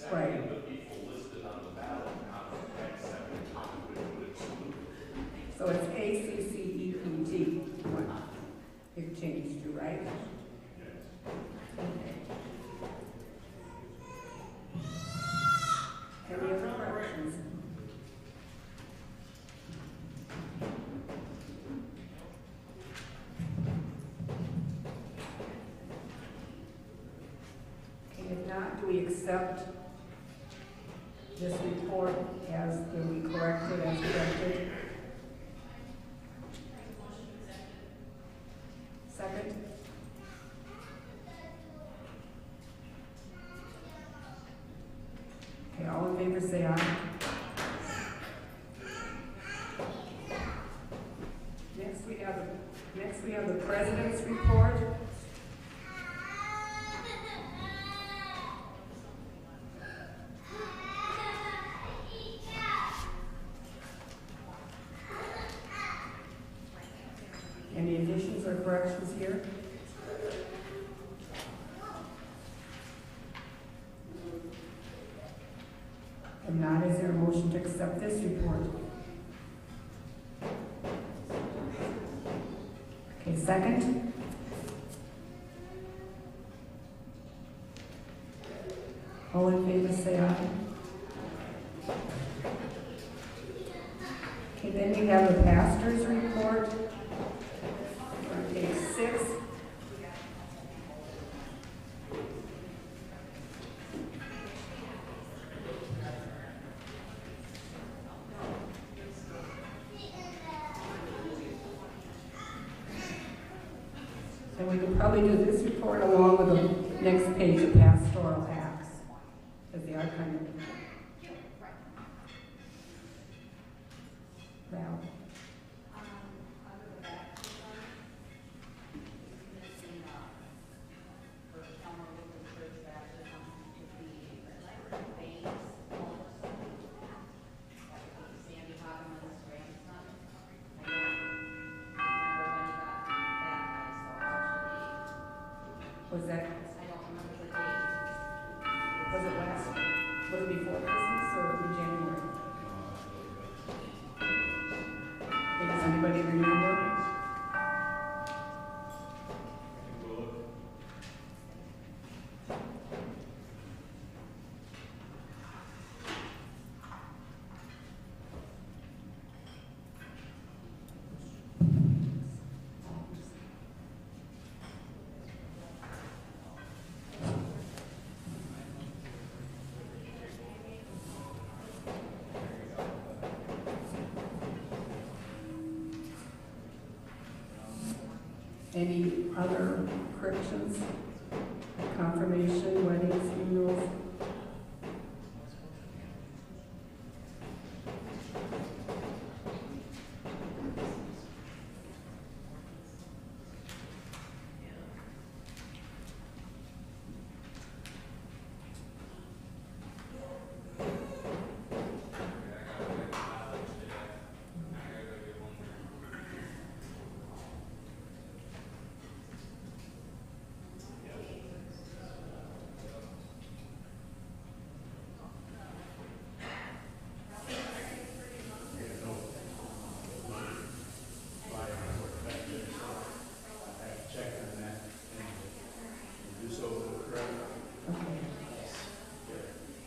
Right. So it's ACCEPT, what you've changed to, right? Okay. Any other corrections? Okay, if not, do we accept this report as, do we correct it as corrected? Second? Okay, all in favor say aye. Next we have the President's report. Any additions or corrections here? If not, is there a motion to accept this report? Okay, second? All in favor say aye. Okay, then we have the pastor's report on page 6. And we can probably do this report along with the next page of pastoral acts, because they are kind of Val. Was that? I don't remember the date. Was it last? Was it before Christmas or in January? Okay, does anybody remember? Any other corrections? Confirmation, weddings, funerals?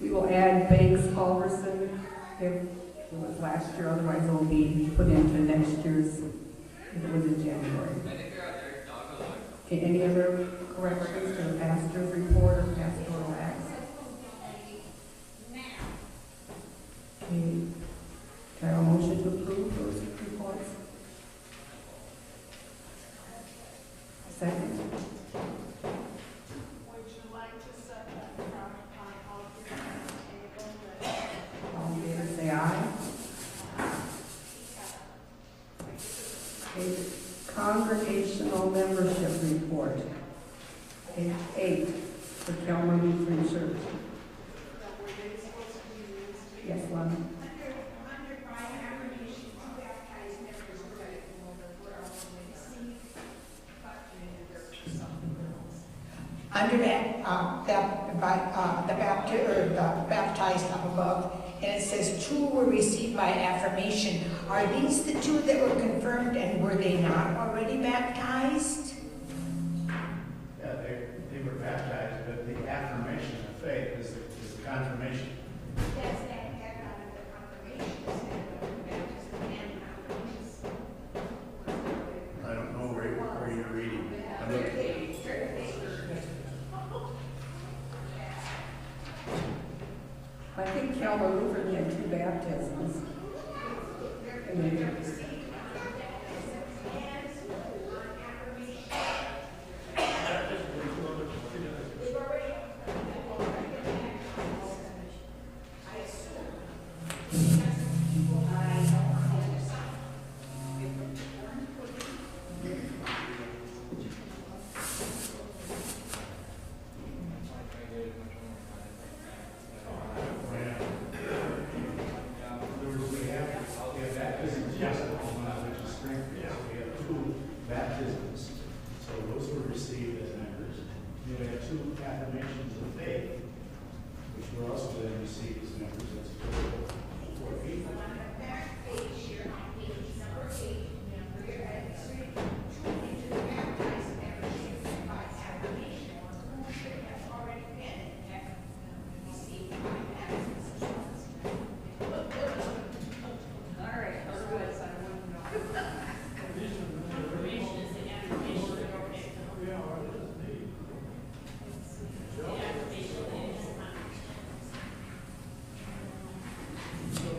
We will add Banks Halverson if it was last year, otherwise it will be put into next year's, if it was in January. Okay, any other corrections to the pastor's report or pastoral acts? Okay, can I have a motion to approve those reports? Second? Congregational membership report, page 8, for Kelmer Lutheran Church. Yes, Lon. Under that the baptized up above, and it says 2 were received by affirmation. Are these the 2 that were confirmed, and were they not already baptized? Yeah, they were baptized, but the affirmation of faith is the confirmation. That's that the confirmation. I don't know where you're reading. I'm looking. I think Calvary Lutheran had 2 baptisms. And then- Baptisms. So those were received as members. You had 2 affirmations of faith, which were also then received as members. That's a total of 4 people.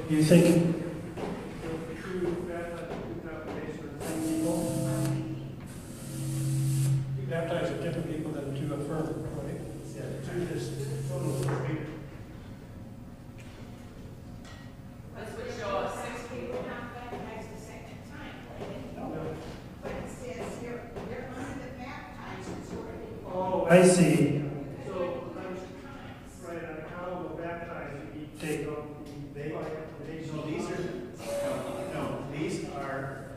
Do you think you baptize with different people than to affirm, right? Yeah, 2 is total of 4 people. That's what show us 6 people. Oh, I see. So, right, on account of baptized, you take up So these are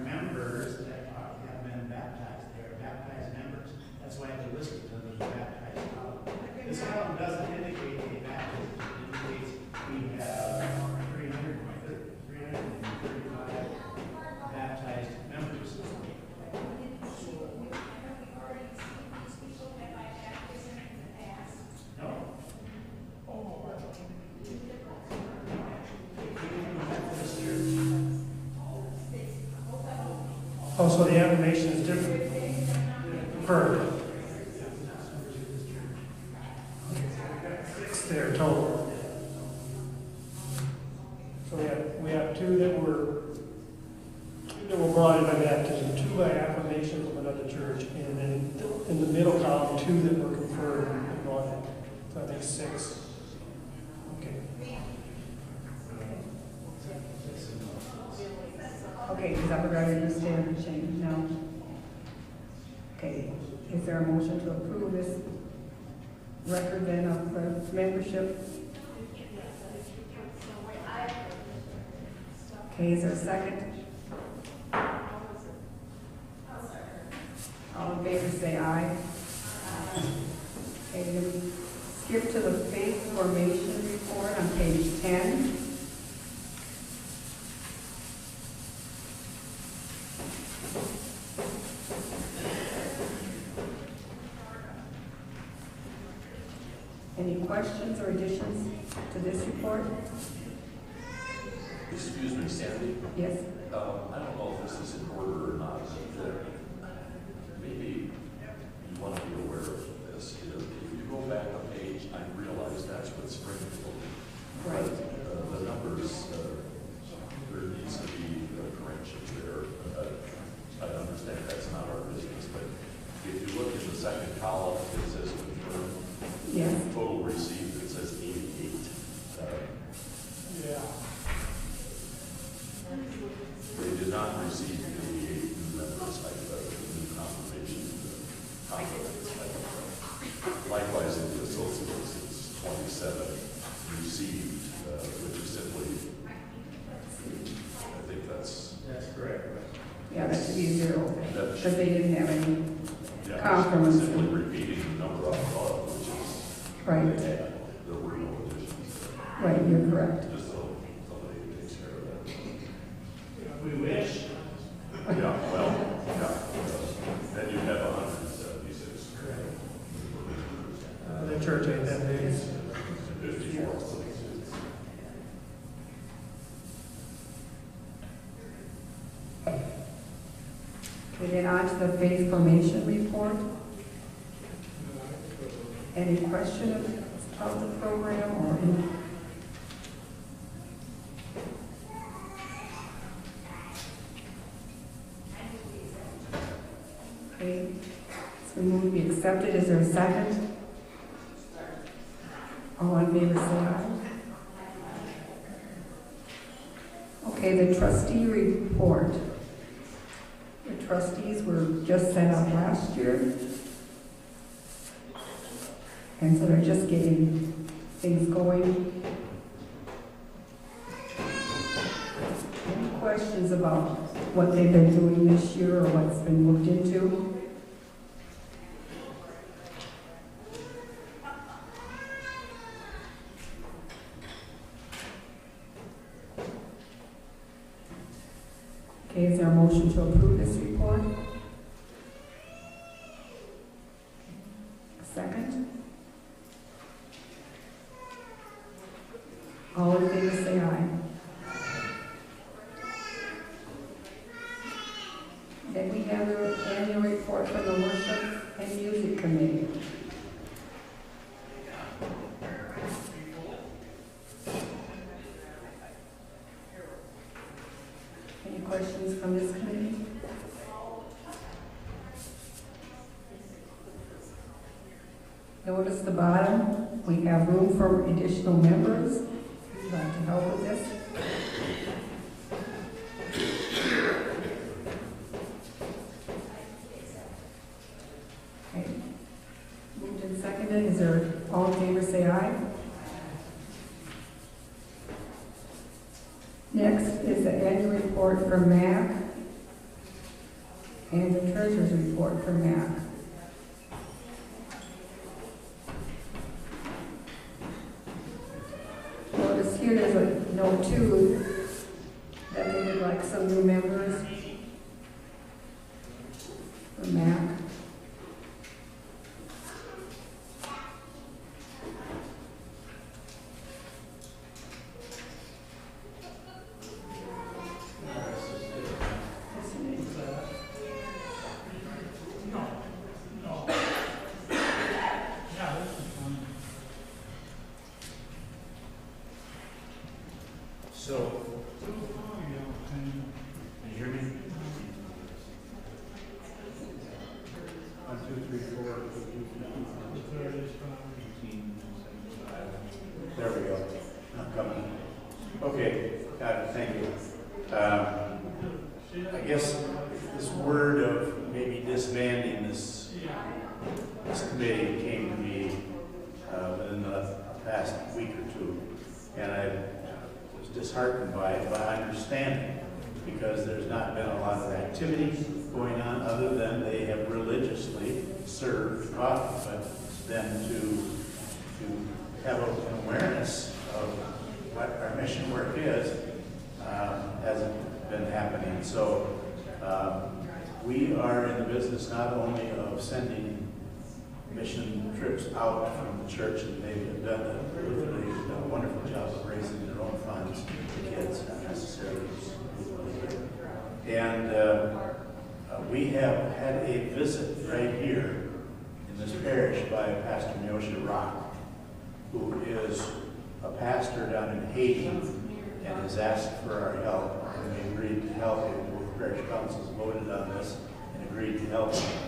members that have been baptized. They are baptized members. That's why they're listed under the baptized column. This column doesn't indicate a baptism. It indicates we have 335 baptized members. No. Oh, so the affirmation is different. Affirmed. 6 there total. So we have 2 that were brought in by baptism, 2 by affirmation from another church, and then in the middle column, 2 that were confirmed and brought in. So I think 6. Okay. Okay, does everybody understand the change now? Okay, is there a motion to approve this record then of the membership? Okay, is there a second? All in favor say aye. Okay, then we skip to the faith formation report on page 10. Any questions or additions to this report? Excuse me, Sandy. Yes? I don't know if this is in order or not, but maybe you want to be aware of this. If you go back a page, I realize that's what Springfield. Right. But the numbers, there needs to be corrections there. I understand that's not our business, but if you look in the second column, it says confirmed. Yes. Total received, it says 88. Yeah. They did not receive 88 new members, like the new confirmation, confidence. Likewise, in the associates, it's 27 received, which is simply, I think that's correct. Yeah, that should be 0, That because they didn't have any yeah, confirmation. simply repeating the number I thought, which is Right. Right, you're correct. just so somebody takes care of that. We wish. Yeah, well, yeah, then you have 176. The church ain't that big. 54. Okay, then on to the faith formation report. Any question about the program or any? Okay, so we move to be accepted. Is there a second? All in favor, say aye. Okay, the trustee report. The trustees were just set up last year. And so they're just getting things going. Any questions about what they've been doing this year or what's been looked into? Okay, is there a motion to approve this report? A second? All in favor, say aye. Then we have the annual report from the Worship and Music Committee. Any questions from this committee? Notice the bottom, we have room for additional members. Would you like to help with this? Okay. Moved and seconded. Is there, all in favor, say aye. Next is the annual report from MAC and the treasurer's report from MAC. Notice here there's a note too that they would like some new members from MAC. So, can you hear me? 1, 2, 3, 4. There we go. I'm coming. Okay, got it, thank you. I guess this word of maybe disbanding this committee came to me within the past week or two, and I was disheartened by it, but I understand it, because there's not been a lot of activity going on other than they have religiously served coffee, but then to have an awareness of what our mission work is hasn't been happening. So we are in the business not only of sending mission trips out from the church, and they've done a wonderful job of raising their own funds for kids, not necessarily. And we have had a visit right here in this parish by Pastor Miosha Rock, who is a pastor down in Haiti and has asked for our help, and we agreed to help him. Both parish councils voted on this and agreed to help him.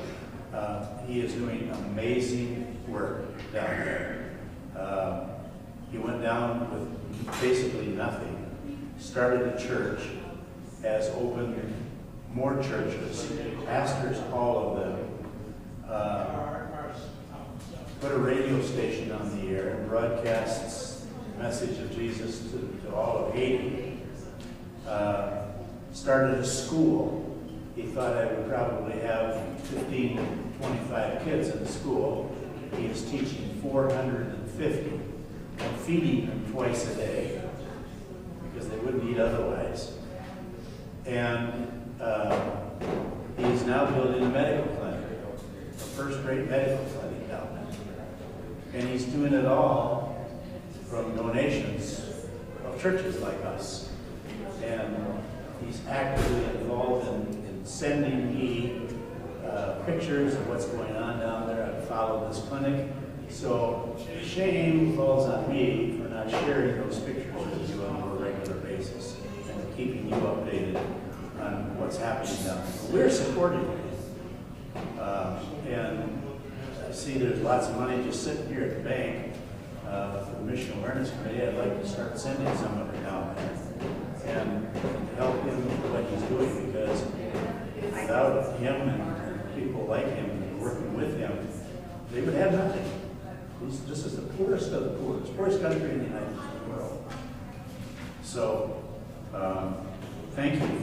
He is doing amazing work down there. He went down with basically nothing, started a church, has opened more churches, pastors all of them, put a radio station on the air and broadcasts the message of Jesus to all of Haiti. Started a school. He thought I would probably have 15, 25 kids in the school. He is teaching 450. And feeding them twice a day because they wouldn't eat otherwise. And he's now building a medical clinic, a first-rate medical clinic down there. And he's doing it all from donations of churches like us. And he's actively involved in sending me pictures of what's going on down there. I've followed this clinic. So shame falls on me for not sharing those pictures with you on a more regular basis and keeping you updated on what's happening down there. We're supporting you. And I see there's lots of money just sitting here at the bank for the Mission Awareness Committee. I'd like to start sending some of it down there and help him with what he's doing, because without him and people like him and working with him, they would have nothing. This is the poorest of the poorest country in the United world. So, thank you for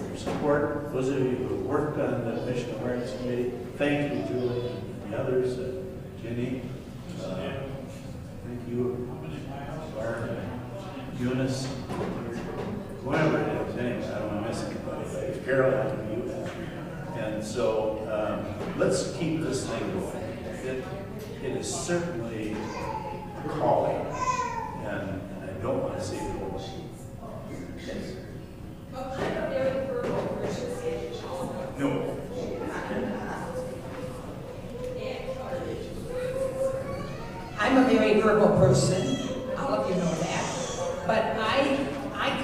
your support. Those of you who worked on the Mission Awareness Committee, thank you, Julie, and the others, Jenny. Thank you, Bart, Eunice, whoever it is. Anyway, I don't want to miss anybody, but if Carol, I can you. And so, let's keep this thing going. It is certainly calling, and I don't want to see it go. Yes. No. I'm a very verbal person, all of you know that, but I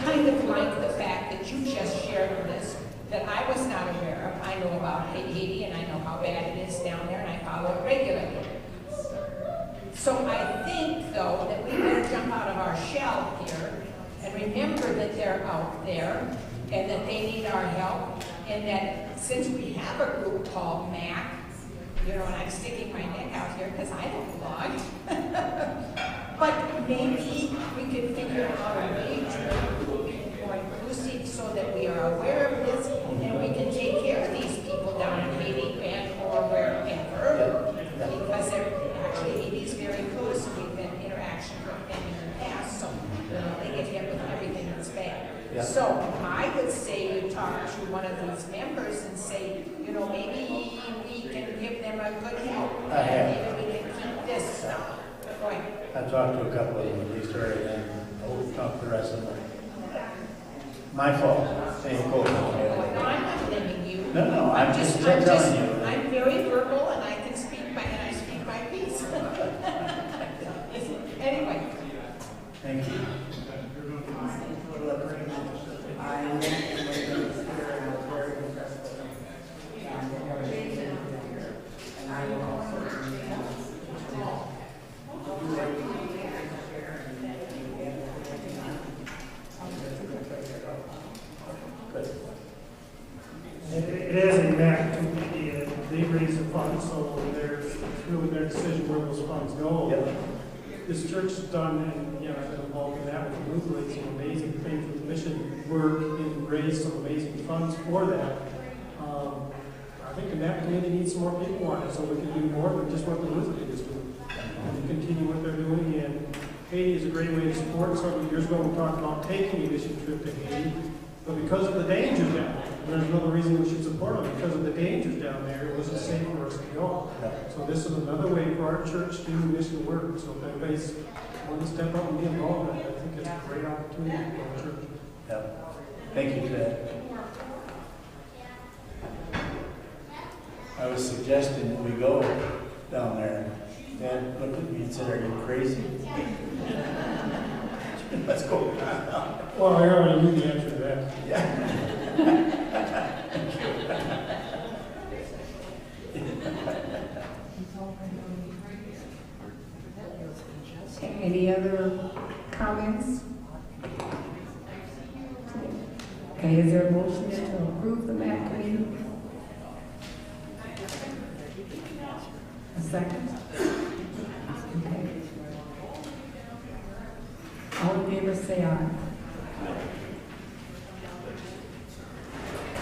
kind of like the fact that you just shared with us that I was not aware of. I know about Haiti and I know how bad it is down there and I follow it regularly. So I think, though, that we better jump out of our shell here and remember that they're out there and that they need our help, and that since we have a group called MAC, you know, and I'm sticking my neck out here because I don't belong, but maybe we could figure out a way to be more inclusive so that we are aware of this and we can take care of these people down in Haiti and or wherever, because they're actually, Haiti's very close. We've been in interaction with them in the past, so they get hit with everything that's bad. Yeah. So I would say you talk to one of these members and say, you know, maybe we can give them a good help. I have. Maybe we can keep this going. I've talked to a couple of them at least already, and I'll talk to the rest of them. My fault, saying cold. No, I'm not blaming you. No, I'm just telling you. I'm very verbal and I can speak I speak my piece. Anyway. Thank you. I met him when he was here and I was very impressed with him. And everything he did here. And I will also do It is a MAC committee, and they raise the funds, so it's really their decision where those funds go. Yep. This church has done, and yeah, I've been involved in that with the movement, some amazing things with mission work and raised some amazing funds for that. I think the MAC committee needs some more people on it, so we can do more than just what the movement is doing. And continue what they're doing, and Haiti is a great way to support. Several years ago, we talked about taking a mission trip to Haiti, but because of the dangers down there, and there's another reason we should support them, because of the dangers down there, it wasn't safe for us to go. So this is another way for our church to do mission work. So if anybody's willing to step up and be involved in it, I think it's a great opportunity for our church. Yep. Thank you, Ted. I was suggesting that we go down there. Dad looked at me and said, "Are you crazy?" Let's go. Well, I already knew the answer to that. Yeah. Any other comments? Okay, is there a motion to approve the MAC committee? A second? Okay. All in favor, say aye.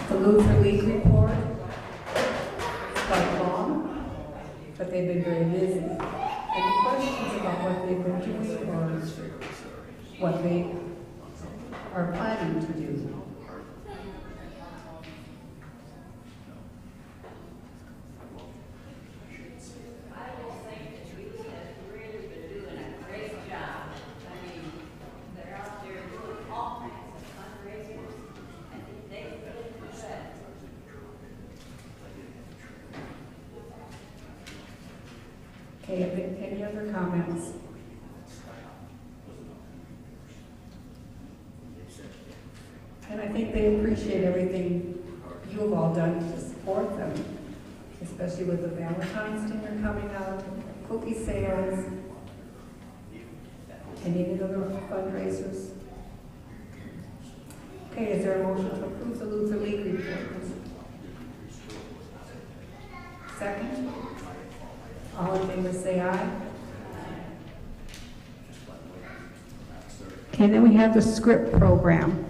The Luther League report, it's quite long, but they've been very busy. Any questions about what they've been doing or what they are planning to do. I will say that we have really been doing a great job. I mean, they're out there doing all kinds of fundraisers. I think they really percent. Okay, any other comments? And I think they appreciate everything you have all done to support them, especially with the Valentine's dinner coming out, cookie sales, and any other fundraisers. Okay, is there a motion to approve the Luther League report? Second? All in favor say aye. Okay, then we have the script program.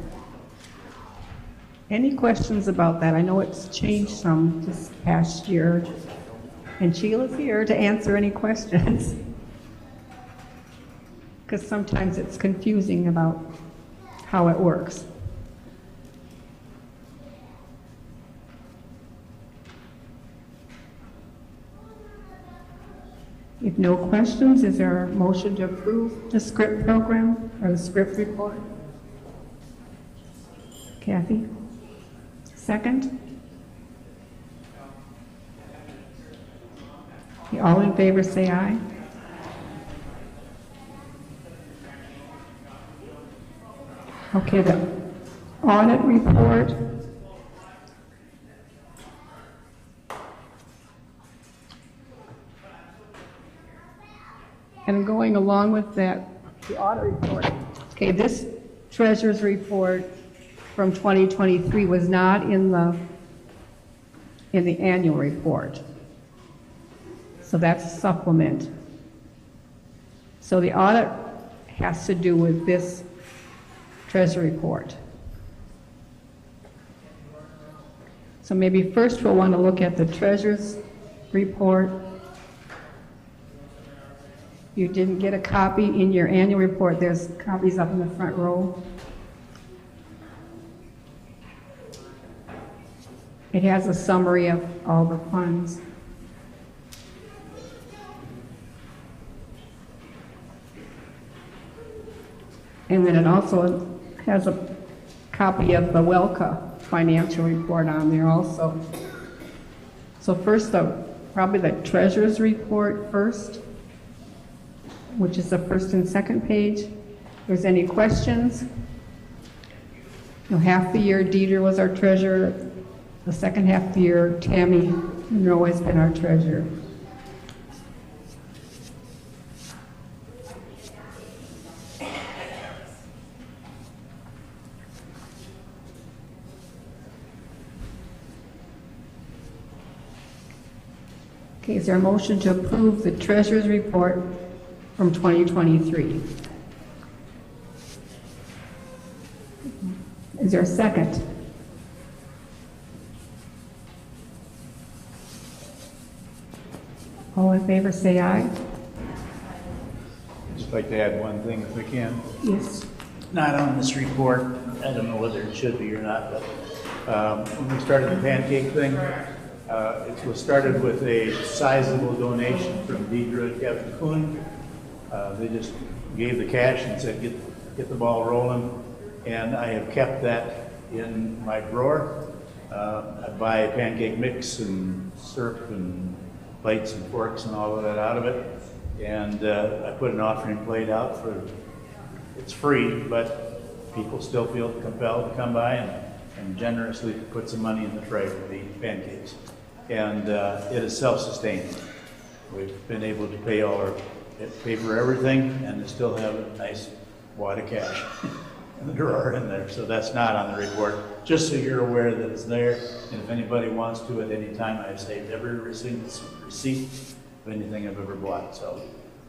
Any questions about that? I know it's changed some this past year. And Sheila's here to answer any questions. Because sometimes it's confusing about how it works. If no questions, is there a motion to approve the script program or the script report? Kathy? Second? Okay, all in favor say aye. Okay, the audit report. And going along with that, the audit report. Okay, this treasurer's report from 2023 was not in the annual report. So that's a supplement. So the audit has to do with this treasurer report. So maybe first we'll want to look at the treasurer's report. You didn't get a copy in your annual report. There's copies up in the front row. It has a summary of all the funds. And then it also has a copy of the WELCA financial report on there also. So first, probably the treasurer's report first, which is the first and second page. If there's any questions? You know, half the year, Deidre was our treasurer. The second half of the year, Tammy Monroe has been our treasurer. Okay, is there a motion to approve the treasurer's report from 2023? Is there a second? All in favor say aye. Just like to add one thing if we can. Yes. Not on this report, I don't know whether it should be or not, but when we started the pancake thing, it was started with a sizable donation from Deidre and Kevin Kuhn. They just gave the cash and said, get the ball rolling. And I have kept that in my drawer. I buy pancake mix and syrup and plates and forks and all of that out of it. And I put an offering plate out for, it's free, but people still feel compelled to come by and generously put some money in the tray for the pancakes. And it is self-sustaining. We've been able to pay for everything and still have a nice wad of cash in the drawer in there. So that's not on the report. Just so you're aware that it's there. And if anybody wants to at any time, I've saved every receipt of anything I've ever bought. So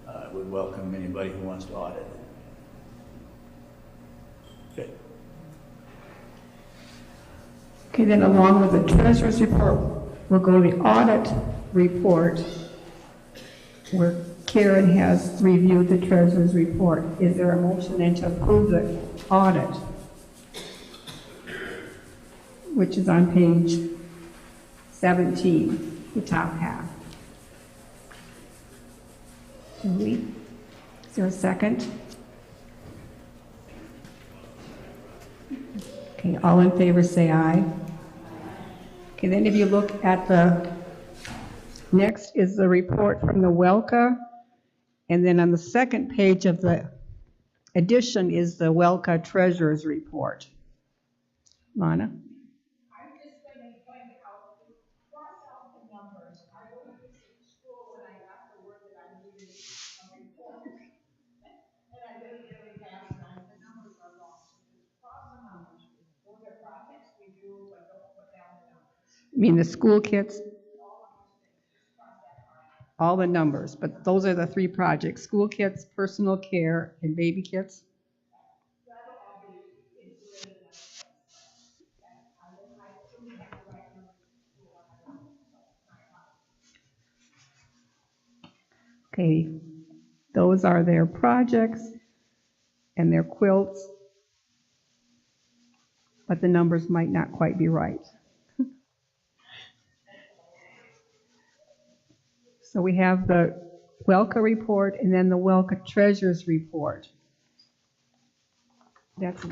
I would welcome anybody who wants to audit it. Okay. Okay, then along with the treasurer's report, we'll go to the audit report where Karen has reviewed the treasurer's report. Is there a motion then to approve the audit? Which is on page 17, the top half. Julie, is there a second? Okay, all in favor say aye. Okay, then if you look at the, next is the report from the WELCA, and then on the second page of the addition is the WELCA treasurer's report. Lana? I'm just going to point out, cross out the numbers. I was in school when I got the word that I'm giving a report. And I did it really fast, and the numbers are wrong. So just cross them out. Those are projects we do, but don't put down the numbers. You mean the school kits? All of those things, just cross that part. All the numbers, but those are the three projects: school kits, personal care, and baby kits. That'll all be included in that. I assume you have the right numbers. Okay, those are their projects and their quilts, but the numbers might not quite be right. So we have the WELCA report and then the WELCA treasurer's report. That's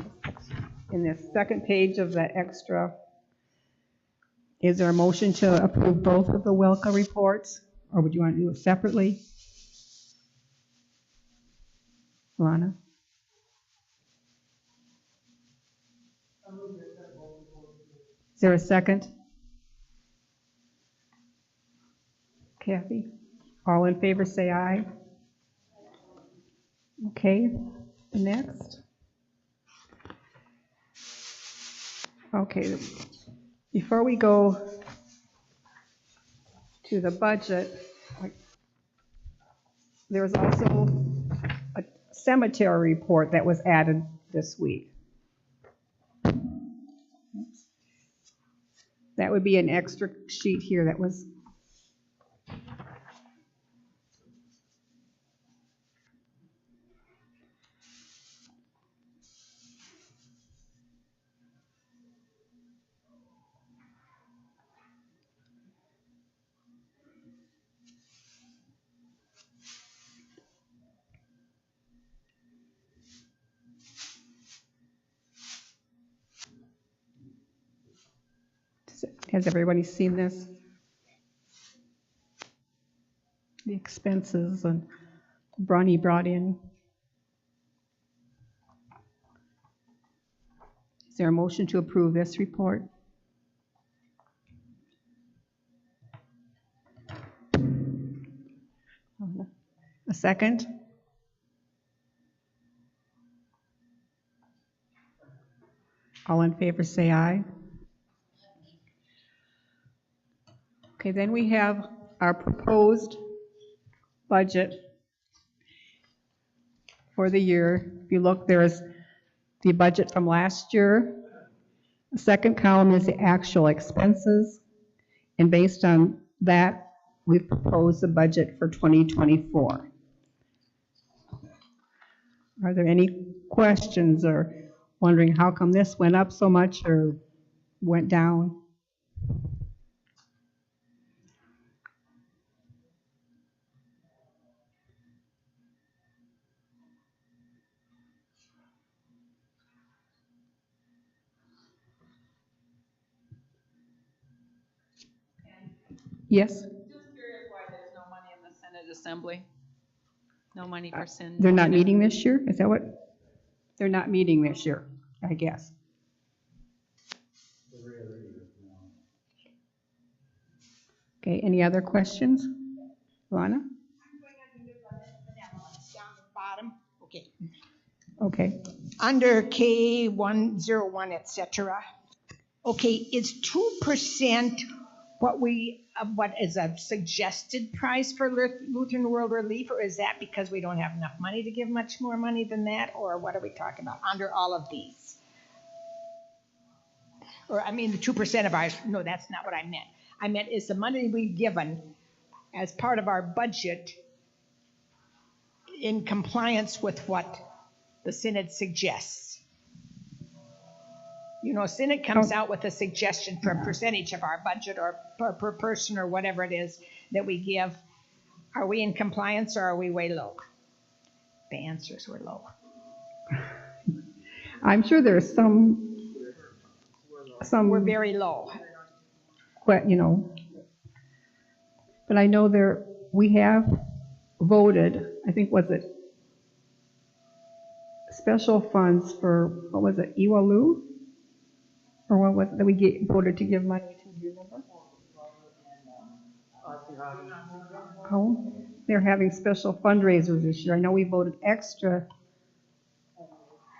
in the second page of the extra. Is there a motion to approve both of the WELCA reports, or would you want to do it separately? Lana? Is there a second? Kathy? All in favor say aye. Okay, next. Okay, before we go to the budget, there's also a cemetery report that was added this week. That would be an extra sheet here that was. Has everybody seen this? The expenses and Bronnie brought in. Is there a motion to approve this report? A second? All in favor say aye. Okay, then we have our proposed budget for the year. If you look, there is the budget from last year. The second column is the actual expenses. And based on that, we've proposed the budget for 2024. Are there any questions or wondering how come this went up so much or went down? Yes? Just curious why there's no money in the Senate Assembly? No money for Senate? They're not meeting this year? Is that what? They're not meeting this year, I guess. Okay, any other questions? Lana? I'm going to do the benevolence down at the bottom. Okay. Okay. Under K101, et cetera. Okay, is 2% what is a suggested price for Lutheran World Relief, or is that because we don't have enough money to give much more money than that, or what are we talking about under all of these? Or I mean the 2% of ours, no, that's not what I meant. I meant is the money we've given as part of our budget in compliance with what the Synod suggests. You know, Synod comes out with a suggestion for a percentage of our budget or per person or whatever it is that we give. Are we in compliance or are we way low? The answer is we're low. I'm sure there's some, We're very low. you know, but I know we have voted, I think, was it special funds for, what was it, Iwalu? Or what was it that we voted to give money to, do you remember? Oh, they're having special fundraisers this year. I know we voted extra,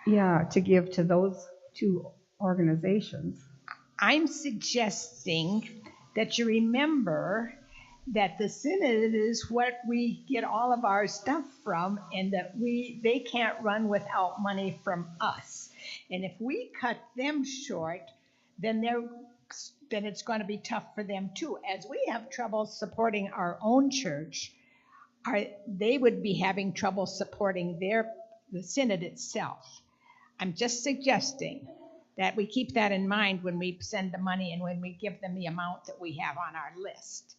to give to those two organizations. I'm suggesting that you remember that the Synod is what we get all of our stuff from, and that they can't run without money from us. And if we cut them short, then it's going to be tough for them too. As we have trouble supporting our own church, they would be having trouble supporting the Synod itself. I'm just suggesting that we keep that in mind when we send the money and when we give them the amount that we have on our list.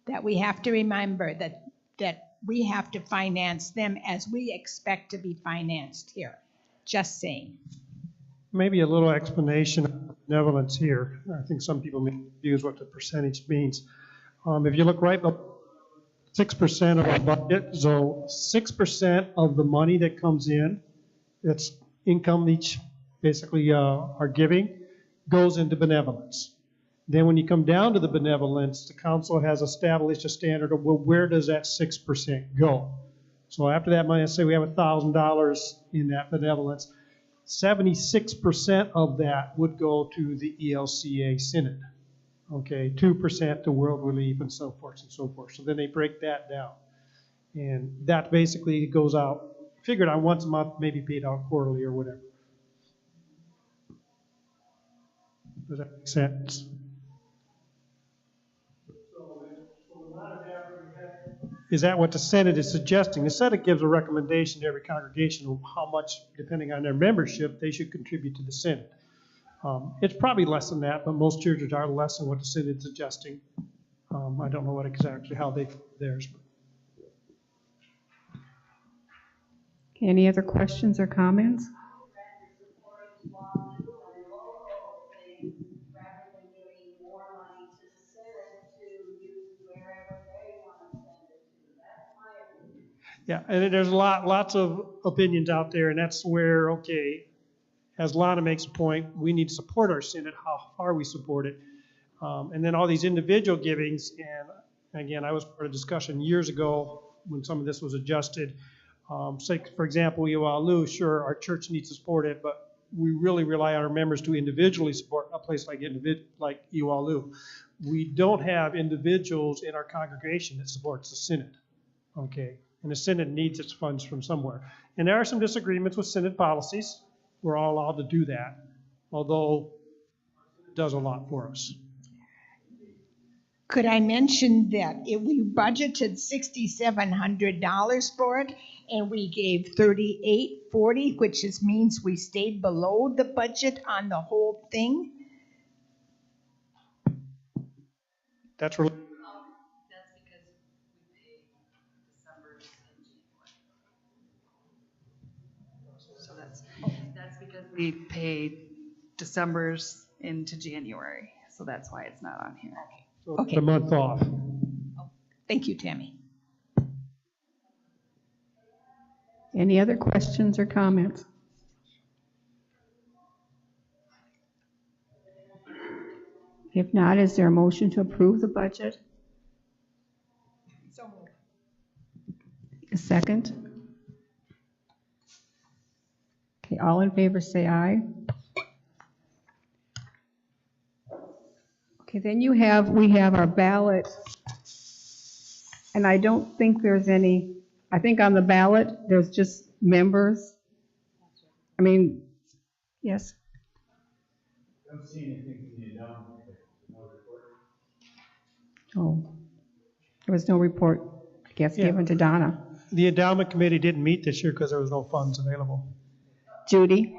That we have to remember that we have to finance them as we expect to be financed here. Just saying. Maybe a little explanation of benevolence here. I think some people may use what the percentage means. If you look right up, 6% of our budget, so 6% of the money that comes in, that's income each basically are giving, goes into benevolence. Then when you come down to the benevolence, the council has established a standard of, well, where does that 6% go? So after that money, let's say we have $1,000 in that benevolence, 76% of that would go to the ELCA Synod. Okay, 2% to World Relief and so forth and so forth. So then they break that down. And that basically goes out, figured out once a month, maybe paid out quarterly or whatever. Does that make sense? Is that what the Synod is suggesting? The Synod gives a recommendation to every congregation of how much, depending on their membership, they should contribute to the Synod. It's probably less than that, but most churches are less than what the Synod is suggesting. I don't know how they theirs. Any other questions or comments? Yeah, and there's lots of opinions out there, and that's where, okay, as Lana makes a point, we need to support our Synod, how far we support it. And then all these individual givings, and again, I was part of a discussion years ago when some of this was adjusted. Say, for example, Iwalu, sure, our church needs to support it, but we really rely on our members to individually support a place like Iwalu. We don't have individuals in our congregation that supports the Synod, okay? And the Synod needs its funds from somewhere. And there are some disagreements with Synod policies. We're all allowed to do that, although it does a lot for us. Could I mention that if we budgeted $6,700 for it, and we gave $3,840, which means we stayed below the budget on the whole thing? That's really. That's because we pay December's and January. So that's because we paid December's into January. So that's why it's not on here. So Okay. it's a month off. Thank you, Tammy. Any other questions or comments? If not, is there a motion to approve the budget? So moved. A second? Okay, all in favor say aye. Okay, then we have our ballot. And I don't think there's any, I think on the ballot, there's just members. I mean, yes? I don't see anything from you down, no report. Oh, there was no report, I guess, Yeah. given to Donna. The endowment committee didn't meet this year because there was no funds available. Judy?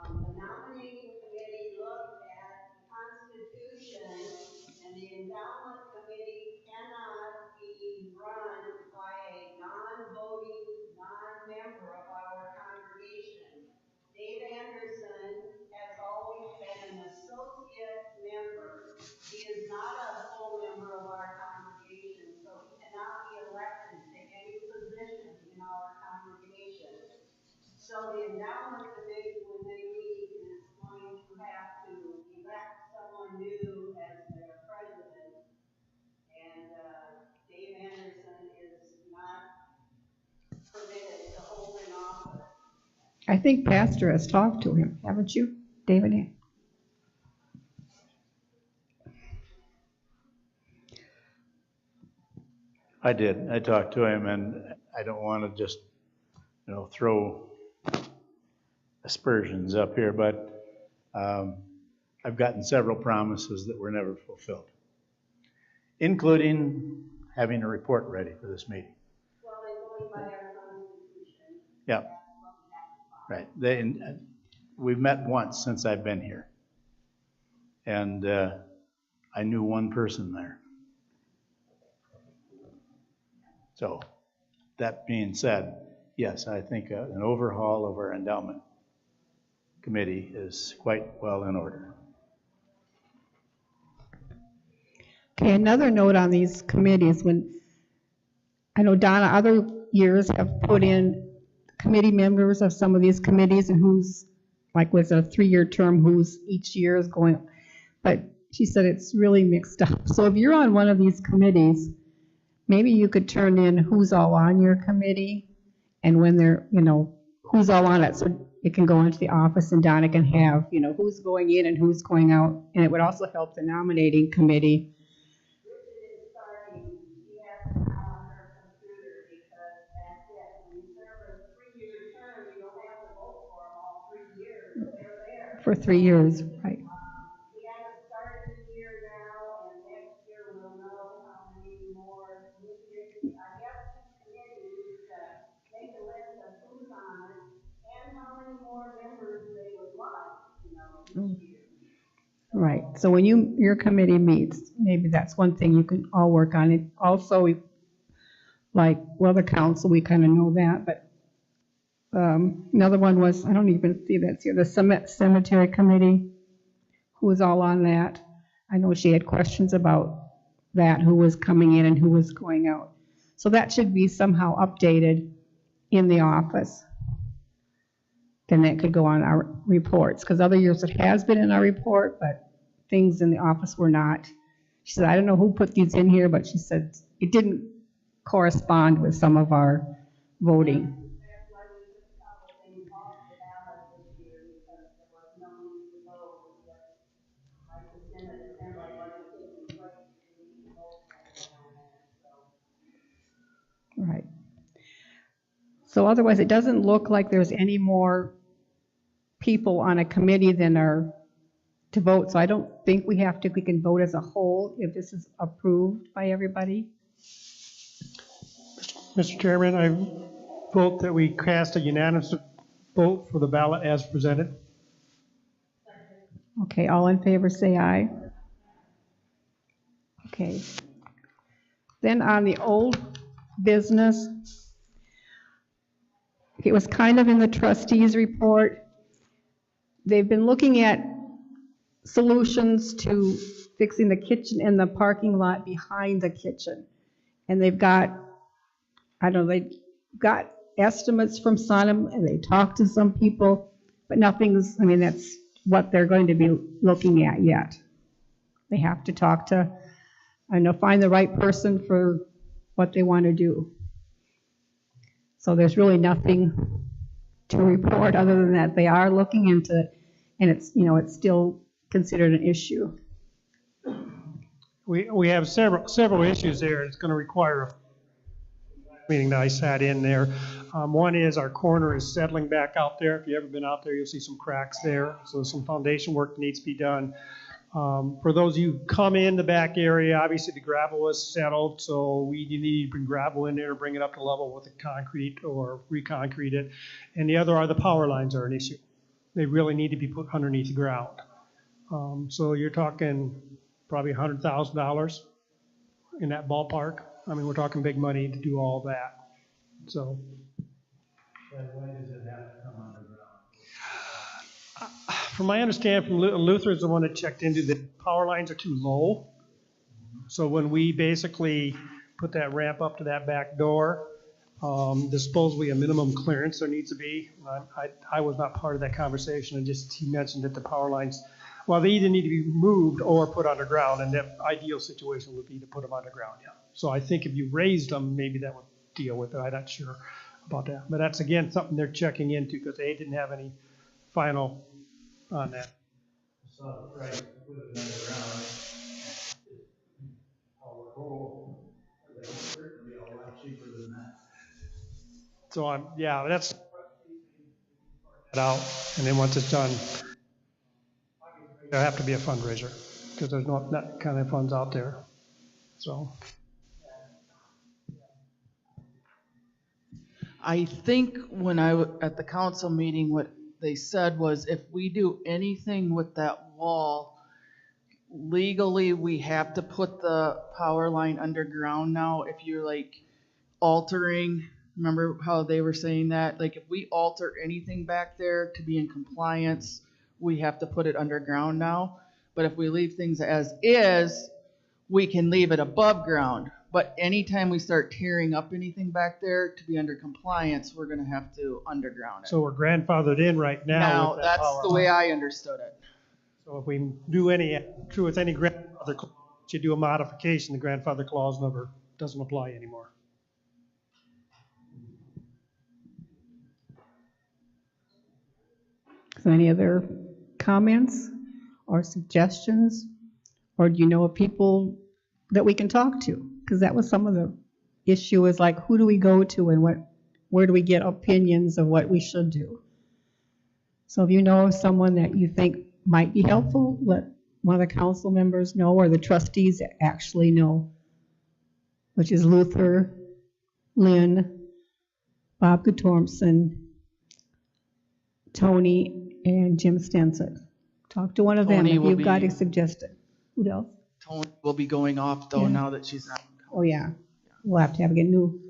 The nominating committee looked at the Constitution, and the endowment committee cannot be run by a non-voting, non-member of our congregation. Dave Anderson has always been an associate member. He is not a full member of our congregation, so he cannot be elected to any position in our congregation. So the endowment committee, when they meet, is going to have to elect someone new as their president. And Dave Anderson is not permitted to hold an office. I think Pastor has talked to him, haven't you, David? I did. I talked to him, and I don't want to just, throw aspersions up here, but I've gotten several promises that were never fulfilled, including having a report ready for this meeting. Well, they're going by our Constitution. Yeah. Right. We've met once since I've been here, and I knew one person there. So, that being said, yes, I think an overhaul of our endowment committee is quite well in order. Okay, another note on these committees, when I know Donna other years have put in committee members of some of these committees and who's, like with a 3-year term, who's each year is going, but she said it's really mixed up. So if you're on one of these committees, maybe you could turn in who's all on your committee and when they're, who's all on it. So it can go into the office and Donna can have, who's going in and who's going out. And it would also help the nominating committee. Richard is starting, she has to on her computer because that's it. When you serve a 3-year term, you don't have to vote for them all 3 years. They're there. For 3 years, right. We haven't started this year now, and next year we'll know how many more. I guess each committee needs to make a list of who's on it and how many more members they would like, each year. Right, so when your committee meets, maybe that's one thing you can all work on. It also, the council, we kind of know that, but another one was, I don't even see that's here, the cemetery committee, who was all on that. I know she had questions about that, who was coming in and who was going out. So that should be somehow updated in the office. Then that could go on our reports, because other years it has been in our report, but things in the office were not. She said, I don't know who put these in here, but she said it didn't correspond with some of our voting. That's why we took a couple things off the ballot this year, because there was no need to vote. Like the Senate Assembly wasn't taking place, we need to vote on that, so. Right. So otherwise, it doesn't look like there's any more people on a committee than are to vote. So I don't think we can vote as a whole if this is approved by everybody. Mr. Chairman, I vote that we cast a unanimous vote for the ballot as presented. Okay, all in favor say aye. Okay. Then on the old business, it was kind of in the trustees' report. They've been looking at solutions to fixing the kitchen and the parking lot behind the kitchen. And they've got, they've got estimates from some, and they talked to some people, but that's what they're going to be looking at yet. They have to talk to, find the right person for what they want to do. So there's really nothing to report other than that they are looking into it, and it's still considered an issue. We have several issues there. It's going to require a meeting that I sat in there. One is our corner is settling back out there. If you've ever been out there, you'll see some cracks there. So some foundation work needs to be done. For those of you who come in the back area, obviously the gravel was settled, so we need to bring gravel in there, bring it up to level with the concrete or reconcrete it. And the other are the power lines are an issue. They really need to be put underneath the ground. So you're talking probably $100,000 in that ballpark. I mean, we're talking big money to do all that. So. But why does it have to come underground? From my understanding, from Luther is the one that checked into the power lines are too low. So when we basically put that ramp up to that back door, there's supposedly a minimum clearance there needs to be. I was not part of that conversation, and just he mentioned that the power lines, well, they either need to be moved or put underground, and the ideal situation would be to put them underground, yeah. So I think if you raised them, maybe that would deal with it. I'm not sure about that. But that's, again, something they're checking into because they didn't have any final on that. So the price to put it underground is our goal. That will certainly be a lot cheaper than that. So yeah, that's it out, and then once it's done, there'll have to be a fundraiser because there's not that kind of funds out there. So. I think when at the council meeting, what they said was if we do anything with that wall, legally we have to put the power line underground now. If you're like altering, remember how they were saying that? Like if we alter anything back there to be in compliance, we have to put it underground now. But if we leave things as is, we can leave it above ground. But anytime we start tearing up anything back there to be under compliance, we're going to have to underground it. So we're grandfathered in right now. Now, with that that's power the way line. I understood it. So if we do any grandfather clause, you do a modification, the grandfather clause never doesn't apply anymore. So any other comments or suggestions? Or do you know of people that we can talk to? Because that was some of the issue is like, who do we go to and where do we get opinions of what we should do? So if you know of someone that you think might be helpful, let one of the council members know or the trustees actually know, which is Luther, Lynn, Bob Guttormson, Tony, and Jim Stenson. Talk to one of them Tony if will you've got be- a suggestion. Who else? Tony will be going off though Yeah. now that she's not. Oh, yeah. We'll have to get new.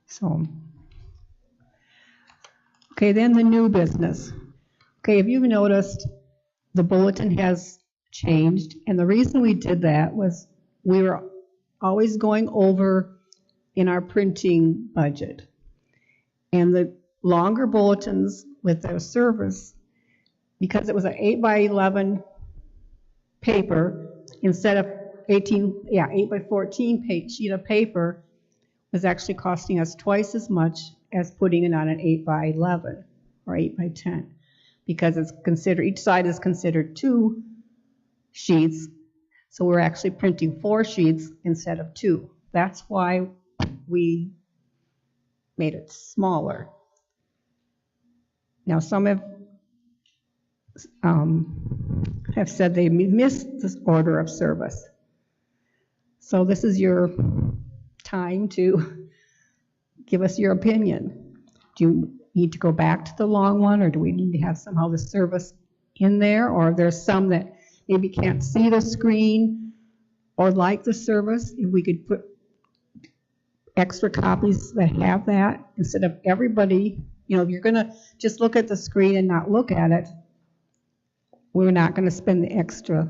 So. Okay, then the new business. Okay, if you've noticed, the bulletin has changed. And the reason we did that was we were always going over in our printing budget. And the longer bulletins with their service, because it was an 8x11 paper instead of 8 by 14 sheet of paper, was actually costing us twice as much as putting it on an 8 by 11 or 8 by 10, because it's considered, each side is considered 2 sheets, so we're actually printing 4 sheets instead of 2. That's why we made it smaller. Now, some have said they missed this order of service. So this is your time to give us your opinion. Do you need to go back to the long one, or do we need to have somehow the service in there? Or there's some that maybe can't see the screen or like the service, if we could put extra copies that have that instead of everybody. You know, if you're gonna just look at the screen and not look at it, we're not gonna spend the extra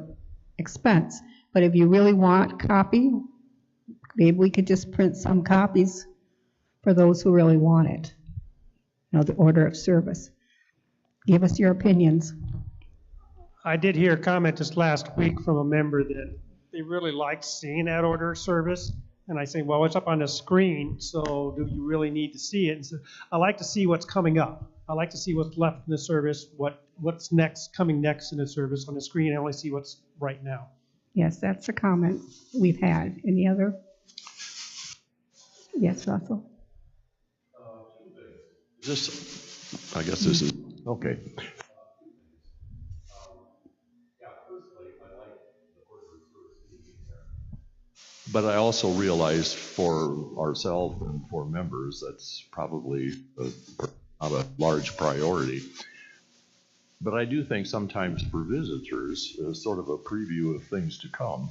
expense. But if you really want a copy, maybe we could just print some copies for those who really want it. You know, the order of service. Give us your opinions. I did hear a comment just last week from a member that they really liked seeing that order of service. And I say, well, it's up on the screen, so do you really need to see it? And so I like to see what's coming up. I like to see what's left in the service, what's next, coming next in the service. On the screen, I only see what's right now. Yes, that's a comment we've had. Any other? Yes, Russell? I guess this is, okay. But I also realize for ourselves and for members, that's probably not a large priority. But I do think sometimes for visitors, sort of a preview of things to come,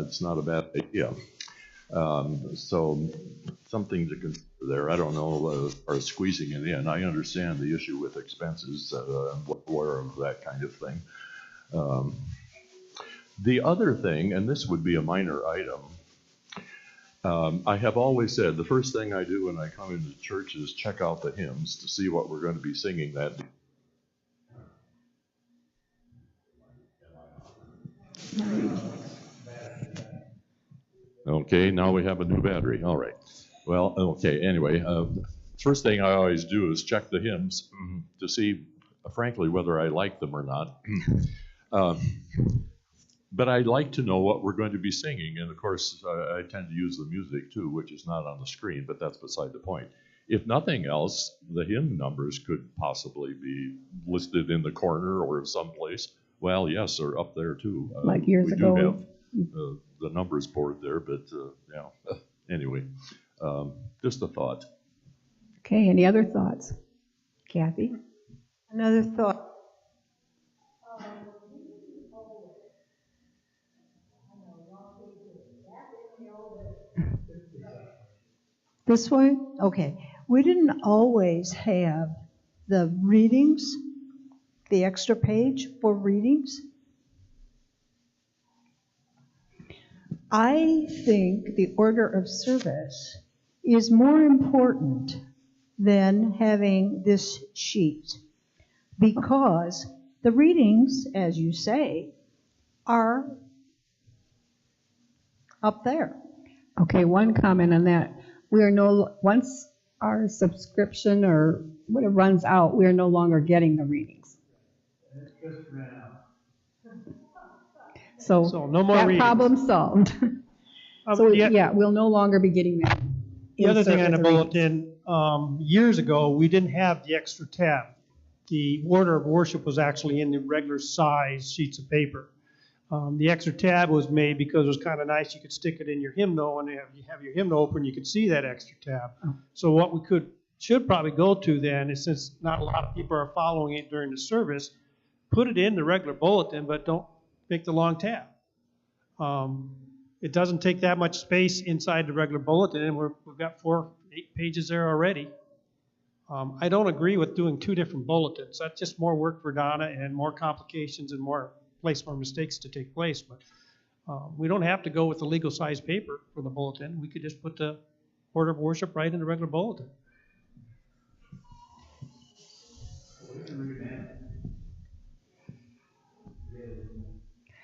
it's not a bad idea. So something to consider there. I don't know, or squeezing it in. I understand the issue with expenses, aware of that kind of thing. The other thing, and this would be a minor item, I have always said the first thing I do when I come into church is check out the hymns to see what we're going to be singing that day. Okay, now we have a new battery. All right. Well, okay, anyway, first thing I always do is check the hymns to see, frankly, whether I like them or not. But I like to know what we're going to be singing, and of course, I tend to use the music too, which is not on the screen, but that's beside the point. If nothing else, the hymn numbers could possibly be listed in the corner or someplace. Well, yes, or up there too. Like years ago. We do have the numbers board there, but yeah. Anyway, just a thought. Okay, any other thoughts? Kathy? Another thought. This way? Okay. We didn't always have the readings, the extra page for readings. I think the order of service is more important than having this sheet, because the readings, as you say, are up there. Okay, one comment on that. Once our subscription or when it runs out, we are no longer getting the readings. So no more that readings. problem solved. So yeah, we'll no longer be getting that. The other thing on the insert with bulletin, years ago, we didn't have the extra tab. The order of worship was actually in the regular size sheets of paper. The extra tab was made because it was kind of nice. You could stick it in your hymnal, and if you have your hymnal open, you could see that extra tab. So what we should probably go to then is, since not a lot of people are following it during the service, put it in the regular bulletin, but don't make the long tab. It doesn't take that much space inside the regular bulletin, and we've got 8 pages there already. I don't agree with doing 2 different bulletins. That's just more work for Donna and more complications and more place for mistakes to take place. But we don't have to go with the legal size paper for the bulletin. We could just put the order of worship right in the regular bulletin.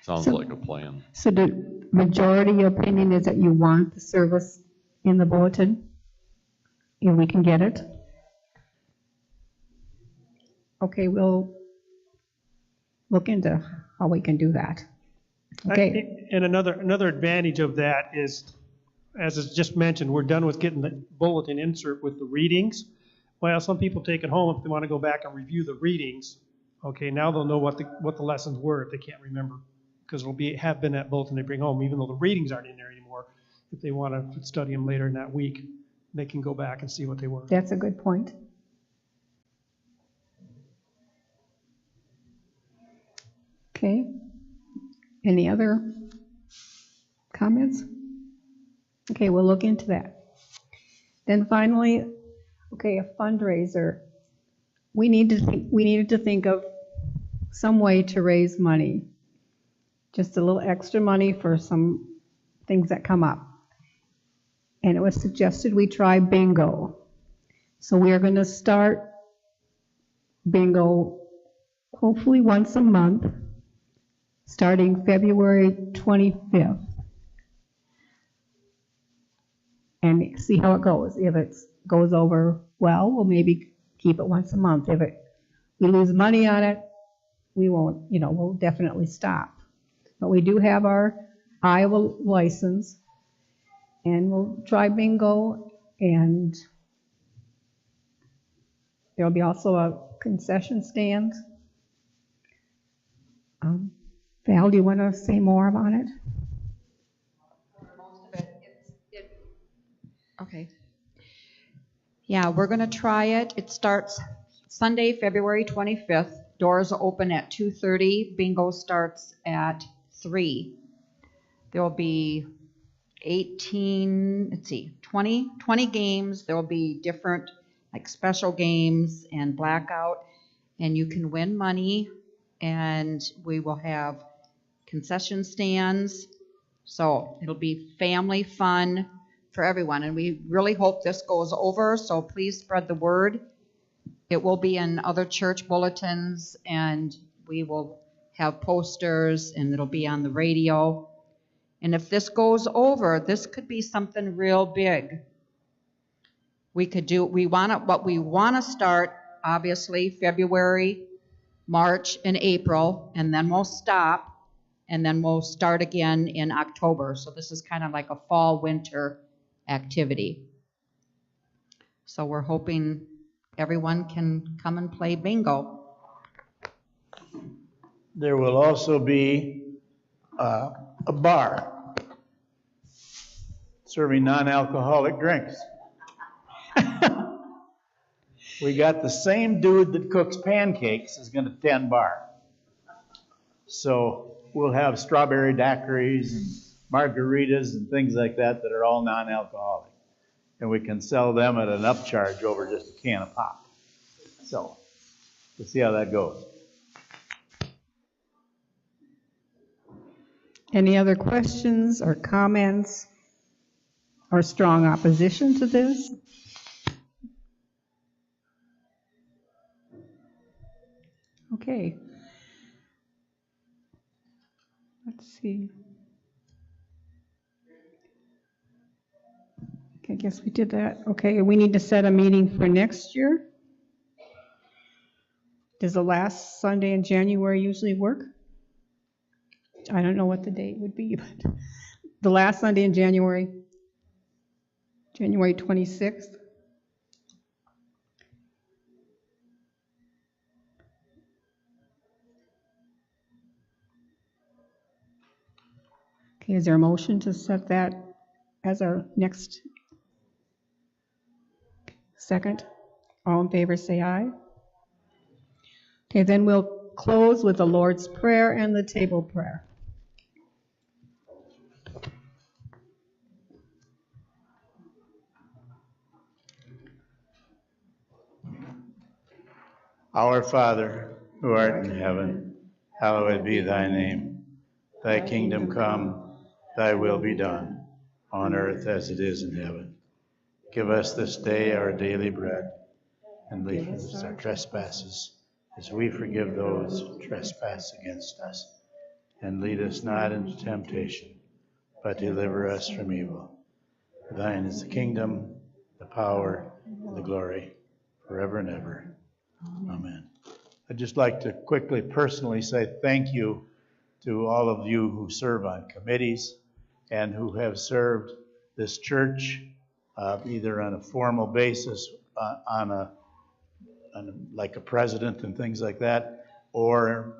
Sounds like a plan. So the majority opinion is that you want the service in the bulletin? If we can get it? Okay, we'll look into how we can do that. Okay. And another advantage of that is, as is just mentioned, we're done with getting the bulletin insert with the readings. Well, some people take it home if they want to go back and review the readings. Okay, now they'll know what the lessons were if they can't remember, because it'll have been that bulletin they bring home, even though the readings aren't in there anymore. If they want to study them later in that week, they can go back and see what they were. That's a good point. Okay. Any other comments? Okay, we'll look into that. Then finally, okay, a fundraiser. We needed to think of some way to raise money. Just a little extra money for some things that come up. And it was suggested we try bingo. So we are going to start bingo hopefully once a month, starting February 25th. And see how it goes. If it goes over well, we'll maybe keep it once a month. If we lose money on it, we won't, we'll definitely stop. But we do have our Iowa license, and we'll try bingo, and there'll be also a concession stand. Val, do you want to say more about it? For the most Okay. Yeah, we're going to try it. It starts Sunday, February 25th. Doors open at 2:30. Bingo starts at 3. There will be 20 games. There will be different, like special games and blackout, and you can win money, and we will have concession stands. So it'll be family fun for everyone, and we really hope this goes over, so please spread the word. It will be in other church bulletins, and we will have posters, and it'll be on the radio. And if this goes over, this could be something real big. We want to start, obviously, February, March, and April, and then we'll stop, and then we'll start again in October. So this is kind of like a fall-winter activity. So we're hoping everyone can come and play bingo. There will also be a bar serving non-alcoholic drinks. We got the same dude that cooks pancakes is going to tend bar. So we'll have strawberry daiquiris and margaritas and things like that that are all non-alcoholic. And we can sell them at an upcharge over just a can of pop. So we'll see how that goes. Any other questions or comments or strong opposition to this? Okay. Let's see. Okay, I guess we did that. Okay, we need to set a meeting for next year. Does the last Sunday in January usually work? I don't know what the date would be, but the last Sunday in January, January 26th. Okay, is there a motion to set that as our next? Second? All in favor say aye. Okay, then we'll close with the Lord's Prayer and the table prayer. Our Father, who art in heaven, hallowed be thy name. Thy kingdom come, thy will be done, on earth as it is in heaven. Give us this day our daily bread, and leave us our trespasses, as we forgive those who trespass against us. And lead us not into temptation, but deliver us from evil. For thine is the kingdom, the power, and the glory, forever and ever. Amen. I'd just like to quickly personally say thank you to all of you who serve on committees and who have served this church either on a formal basis, like a president and things like that, or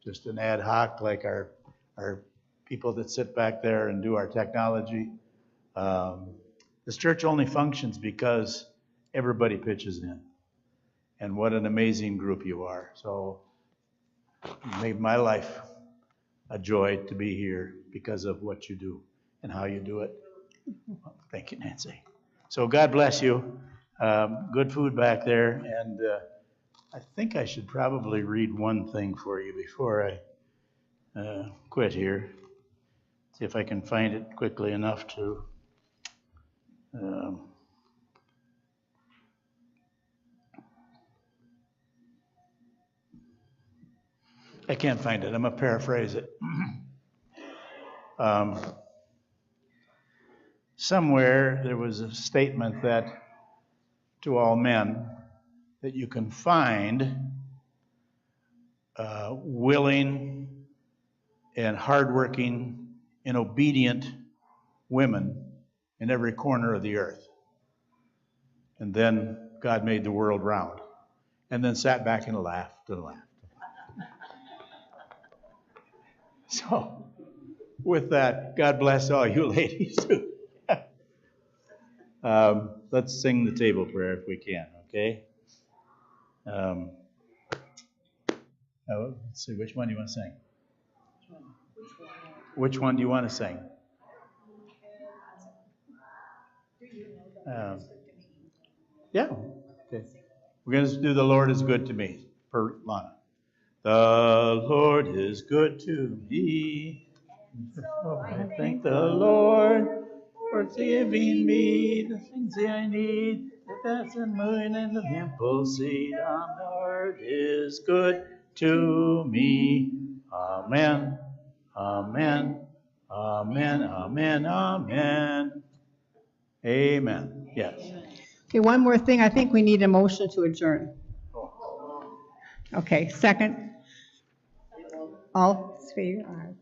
just an ad hoc like our people that sit back there and do our technology. This church only functions because everybody pitches in. And what an amazing group you are. So it made my life a joy to be here because of what you do and how you do it. Thank you, Nancy. So God bless you. Good food back there. And I think I should probably read one thing for you before I quit here. See if I can find it quickly enough to... I can't find it. I'm going to paraphrase it. Somewhere there was a statement that to all men that you can find willing and hardworking and obedient women in every corner of the earth. And then God made the world round. And then sat back and laughed and laughed. So, with that, God bless all you ladies. Let's sing the table prayer if we can, okay? Let's see, which one do you want to sing? Which one do you want to sing? Yeah, okay. We're going to do The Lord is Good to Me, per Lana. The Lord is good to me. Oh, I thank the Lord for giving me the things that I need. The best and moon and the pimple seed. The Lord is good to me. Amen. Amen. Amen. Amen. Amen. Amen. Yes. Okay, one more thing. I think we need a motion to adjourn. Okay, second. All three. Aye.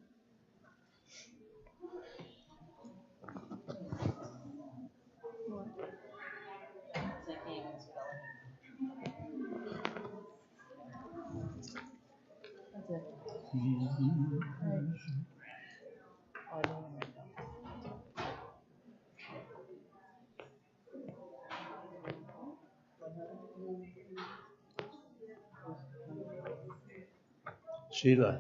Sheila,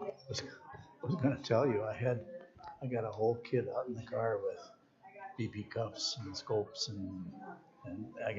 I was going to tell you, I got a whole kit out in the car with BB cuffs and scopes and I got